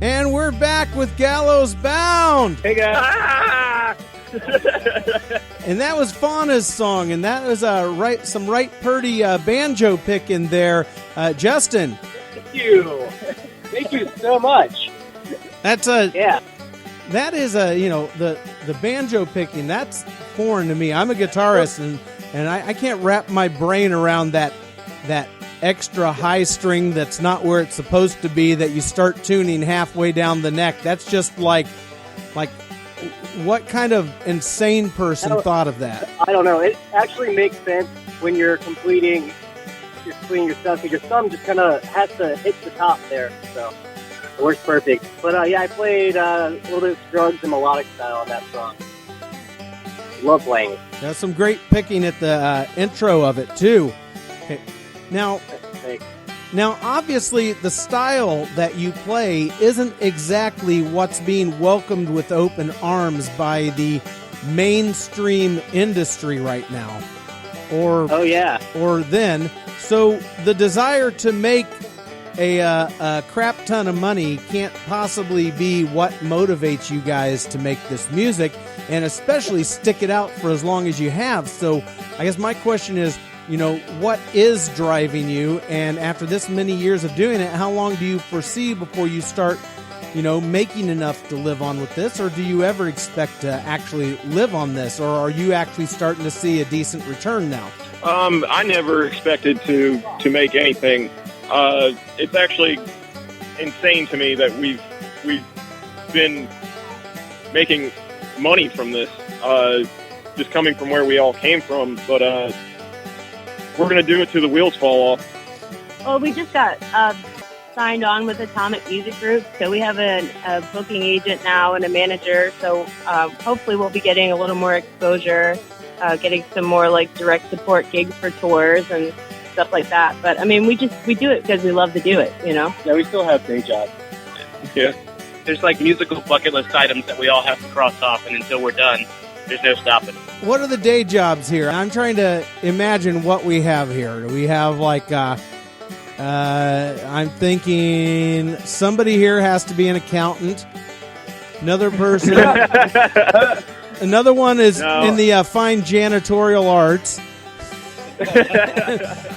And we're back with Gallows Bound. Hey, guys. And that was Fauna's song, and that was some right purdy banjo pick in there. Justin. Thank you. Thank you so much. That's That is the banjo picking. That's foreign to me. I'm a guitarist, and I can't wrap my brain around that extra high string that's not where it's supposed to be, that you start tuning halfway down the neck. That's just like what kind of insane person thought of that? I don't know. It actually makes sense when you're completing your stuff, because your thumb just kind of has to hit the top there. So it works perfect. But I played a little bit of Scruggs and melodic style on that song. Love playing it. There's some great picking at the intro of it too. Okay. Now, obviously, the style that you play isn't exactly what's being welcomed with open arms by the mainstream industry right now. Or then. So the desire to make a crap ton of money can't possibly be what motivates you guys to make this music, and especially stick it out for as long as you have. So I guess my question is, what is driving you? And after this many years of doing it, how long do you foresee before you start, making enough to live on with this? Or do you ever expect to actually live on this? Or are you actually starting to see a decent return now? I never expected to make anything. It's actually insane to me that we've been making money from this, just coming from where we all came from. But we're going to do it till the wheels fall off. Well, we just got signed on with Atomic Music Group, so we have a booking agent now and a manager. So hopefully we'll be getting a little more exposure, getting some more direct support gigs for tours and stuff like that. But I mean, we do it because we love to do it, Yeah, we still have day jobs. Yeah. There's musical bucket list items that we all have to cross off, and until we're done, there's no stopping. What are the day jobs here? I'm trying to imagine what we have here. We have I'm thinking somebody here has to be an accountant. Another person, another one is in the fine janitorial arts.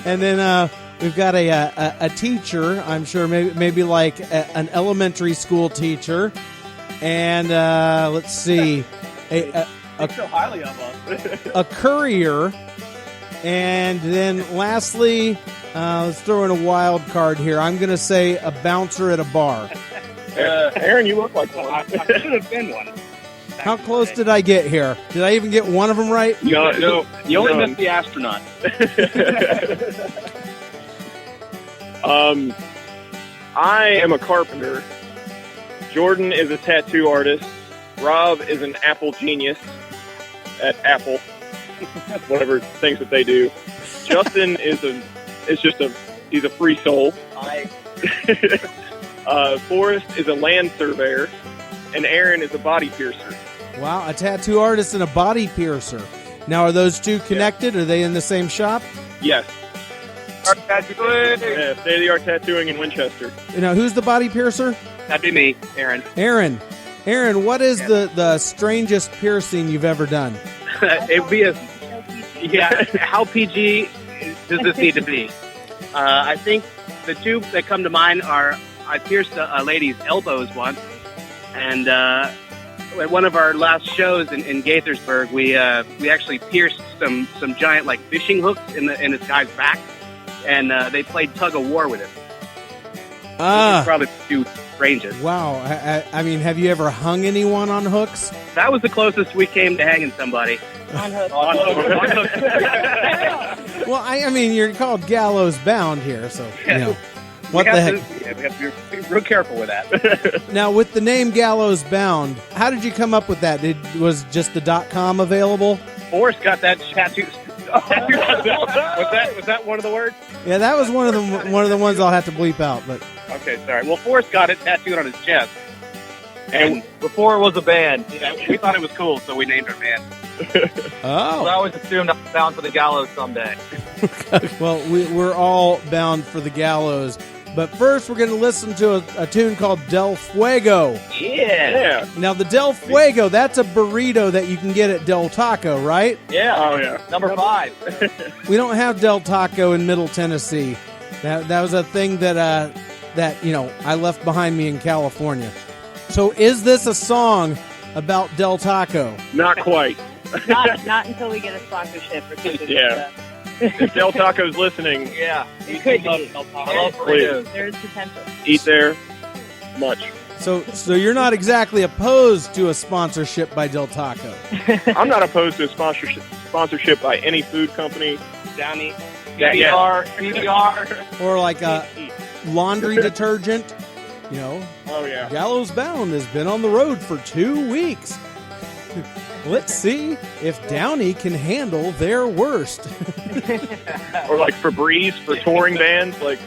And then we've got a teacher, I'm sure, maybe an elementary school teacher. And let's see, so highly of us. a courier. And then lastly, let's throw in a wild card here. I'm going to say a bouncer at a bar. Aaron, you look like one. I should have been one. How close did I get here? Did I even get one of them right? No. You only missed the astronaut. I am a carpenter. Jordan is a tattoo artist. Rob is an Apple genius at Apple. Whatever things that they do. Justin he's a free soul. Forrest is a land surveyor, and Aaron is a body piercer. Wow, a tattoo artist and a body piercer. Now, are those two connected? Yeah. Are they in the same shop? Yes. Art tattooing. Yeah, state-of-the-art tattooing in Winchester. Now, who's the body piercer? That'd be me, Aaron. Aaron, what is the strangest piercing you've ever done? It'd be how PG does this need to be? I think the two that come to mind are, I pierced a lady's elbows once, and at one of our last shows in Gaithersburg, we actually pierced some giant fishing hooks in this guy's back, and they played tug of war with it. Probably two strangest. Wow. I mean, have you ever hung anyone on hooks? That was the closest we came to hanging somebody. On hooks. Well, I mean, you're called Gallows Bound here, so, what the heck? We have to be real careful with that. Now, with the name Gallows Bound, how did you come up with that? Was just the .com available? Forrest got that tattoo. Was that one of the words? Yeah, that was one of the ones I'll have to bleep out. But okay, sorry. Well, Forrest got it tattooed on his chest, and before it was a band, we thought it was cool, so we named our band. Oh, I always assumed I was bound for the gallows someday. Well, we're all bound for the gallows. But first, we're going to listen to a tune called Del Fuego. Yeah. Now, the Del Fuego, that's a burrito that you can get at Del Taco, right? Yeah. Oh, yeah. Number 5. We don't have Del Taco in Middle Tennessee. That was a thing that I left behind me in California. So is this a song about Del Taco? Not quite. Not until we get a sponsorship or something. Yeah. If Del Taco's listening, Yeah. It could be. I love burritos. There's potential. eat there much. So you're not exactly opposed to a sponsorship by Del Taco. I'm not opposed to a sponsorship by any food company. Downey. Yeah. PBR. Or like a laundry detergent. Oh, yeah. Gallows Bound has been on the road for 2 weeks. Let's see if Downey can handle their worst. Or like Febreze for touring bands. Like,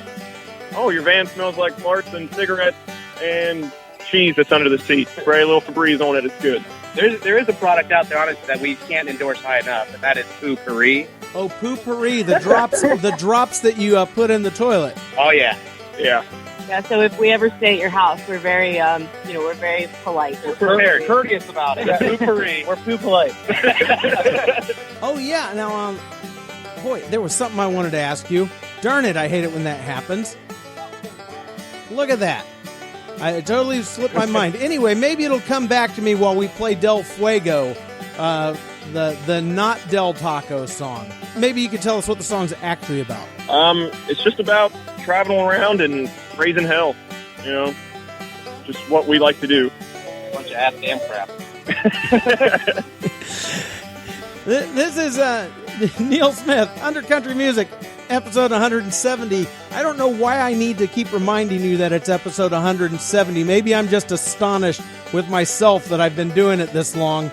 oh, your van smells like farts and cigarettes and cheese that's under the seat. Spray a little Febreze on it. It's good. There is a product out there, honestly, that we can't endorse high enough, and that is Poo-Pourri. Oh, poo-pourri, the drops that you put in the toilet. Oh, yeah. Yeah. Yeah, so if we ever stay at your house, we're very, we're very polite. We're courteous about it. Poo-Pourri. We're poo-polite. Oh, yeah. Now, boy, there was something I wanted to ask you. Darn it, I hate it when that happens. Look at that. I totally slipped my mind. Anyway, maybe it'll come back to me while we play Del Fuego, the not Del Taco song. Maybe you could tell us what the song's actually about. It's just about traveling around and raising hell. Just what we like to do. Bunch of ass-damn crap. This is Neil Smith, Undercountry Music, episode 170. I don't know why I need to keep reminding you that it's episode 170. Maybe I'm just astonished with myself that I've been doing it this long.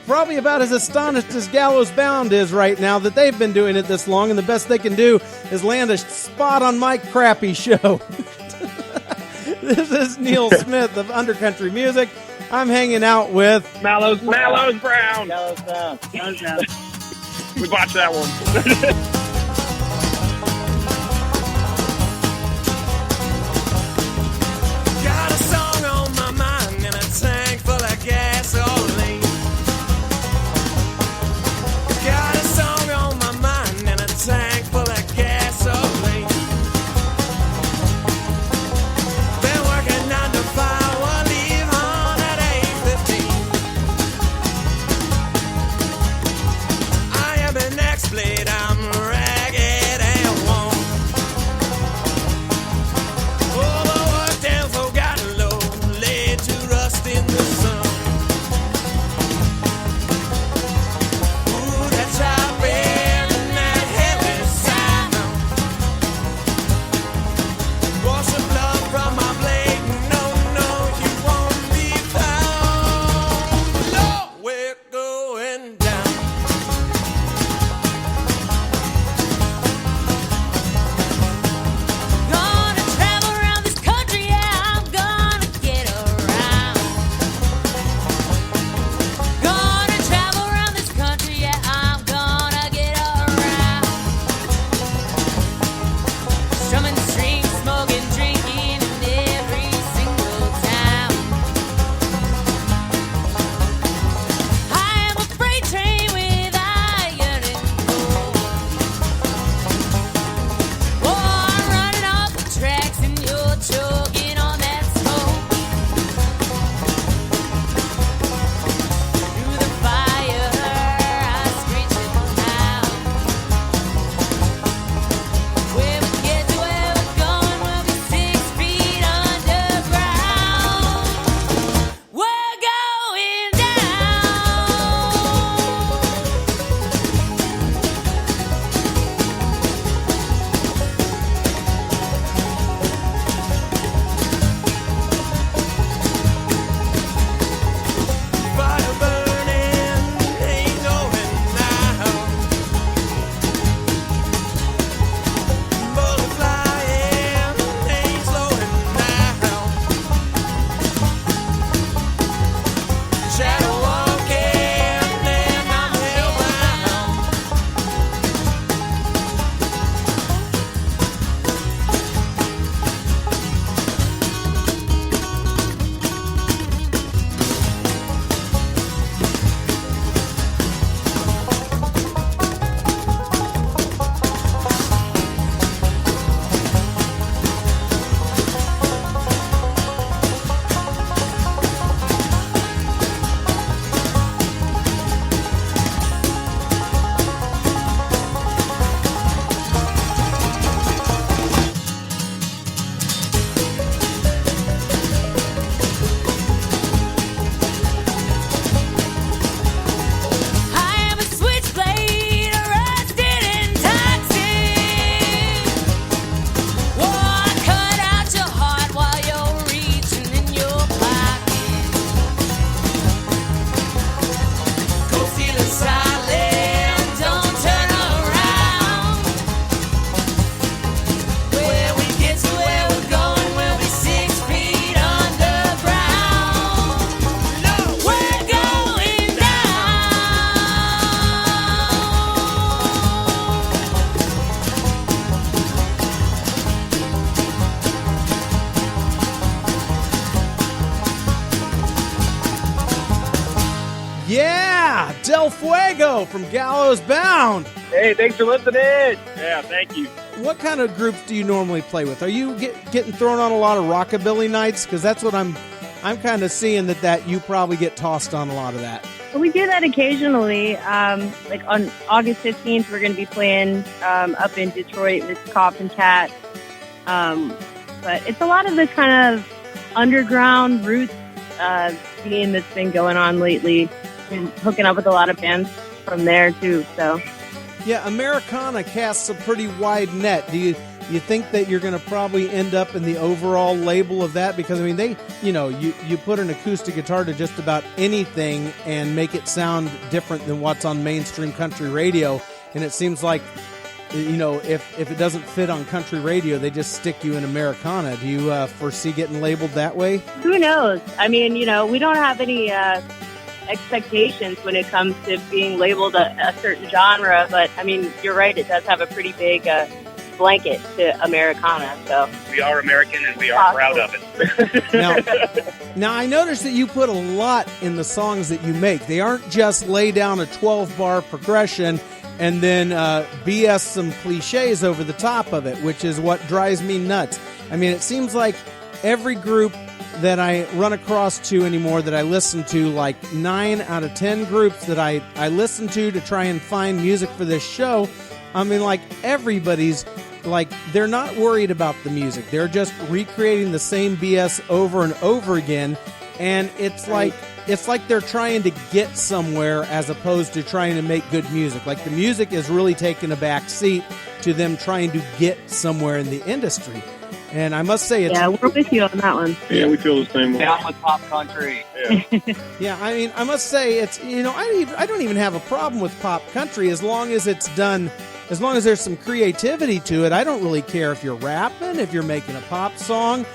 Probably about as astonished as Gallows Bound is right now that they've been doing it this long, and the best they can do is land a spot on my crappy show. This is Neil Smith of Undercountry Music. I'm hanging out with Mallows Brown. Gallows Bound. We watched that one. Got a song on my mind and a tank full of gasoline. Got a song on my mind and a tank full of gasoline. Been working 9 to 5, will leave home at 8:15. I am an ex-blade, I'm ready. Yeah, Del Fuego from Gallows Bound. Hey, thanks for listening. Yeah, thank you. What kind of groups do you normally play with? Are you getting thrown on a lot of rockabilly nights? Because that's what I'm kind of seeing that you probably get tossed on a lot of that. We do that occasionally. Like on August 15th, we're going to be playing up in Detroit with Cop and Cat. But it's a lot of this kind of underground roots scene that's been going on lately. Been hooking up with a lot of bands from there too. So yeah, Americana casts a pretty wide net. Do you think that you're going to probably end up in the overall label of that? Because I mean, you put an acoustic guitar to just about anything and make it sound different than what's on mainstream country radio, and it seems like, if it doesn't fit on country radio, they just stick you in Americana. Do you foresee getting labeled that way? Who knows? I mean, we don't have any expectations when it comes to being labeled a certain genre, but I mean, you're right, it does have a pretty big blanket to Americana. So We are American and we are proud of Now, it. now I noticed that you put a lot in the songs that you make. They aren't just lay down a 12-bar progression and then BS some cliches over the top of it, which is what drives me nuts. I mean, it seems like every group that I run across to anymore that I listen to, like 9 out of 10 groups that I listen to try and find music for this show, I mean, like, everybody's, like, they're not worried about the music. They're just recreating the same BS over and over again, and it's like they're trying to get somewhere as opposed to trying to make good music. Like, the music is really taking a back seat to them trying to get somewhere in the industry. And I must say, we're with you on that one. Yeah, we feel the same way. Down with pop country. Yeah. Yeah, I mean, I must say, it's, I don't even have a problem with pop country as long as it's done, as long as there's some creativity to it. I don't really care if you're rapping, if you're making a pop song.